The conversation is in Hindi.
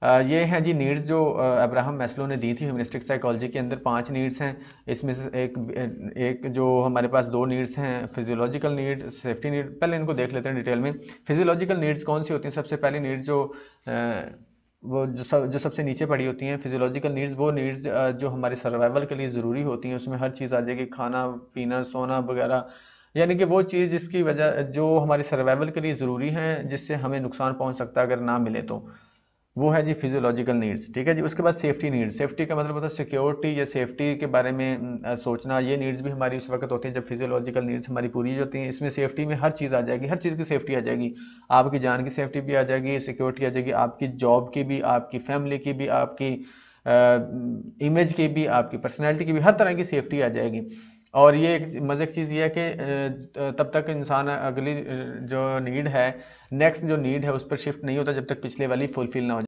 ये हैं जी नीड्स जो अब्राहम मैस्लो ने दी थी ह्यूमनिस्टिक साइकोलॉजी के अंदर। 5 नीड्स हैं, इसमें से एक जो हमारे पास 2 नीड्स हैं, फिजियोलॉजिकल नीड, सेफ्टी नीड। पहले इनको देख लेते हैं डिटेल में। फिजियोलॉजिकल नीड्स कौन सी होती हैं? सबसे पहली नीड्स जो वो जो सबसे नीचे पड़ी होती हैं फिजियोलॉजिकल नीड्स, वो नीड्स जो हमारे सर्वाइवल के लिए ज़रूरी होती हैं। उसमें हर चीज़ आ जाएगी, खाना पीना सोना वगैरह, यानी कि वो चीज़ जिसकी वजह जो हमारे सर्वाइवल के लिए ज़रूरी हैं, जिससे हमें नुकसान पहुंच सकता है अगर ना मिले तो, वो है जी फिजियोलॉजिकल नीड्स। ठीक है जी। उसके बाद सेफ्टी नीड्स। सेफ्टी का मतलब होता है सिक्योरिटी या सेफ्टी के बारे में सोचना। ये नीड्स भी हमारी उस वक्त होती हैं जब फिजियोलॉजिकल नीड्स हमारी पूरी होती हैं। इसमें सेफ्टी में हर चीज़ आ जाएगी, हर चीज़ की सेफ्टी आ जाएगी। आपकी जान की सेफ्टी भी आ जाएगी, सिक्योरिटी आ जाएगी, आपकी जॉब की भी, आपकी फैमिली की भी, आपकी इमेज की भी, आपकी पर्सनैलिटी की भी, हर तरह की सेफ्टी आ जाएगी। और ये एक मज़े की चीज़ ये है कि तब तक इंसान अगली जो नीड है, नेक्स्ट जो नीड है उस पर शिफ्ट नहीं होता जब तक पिछले वाली फुलफिल ना हो जाए।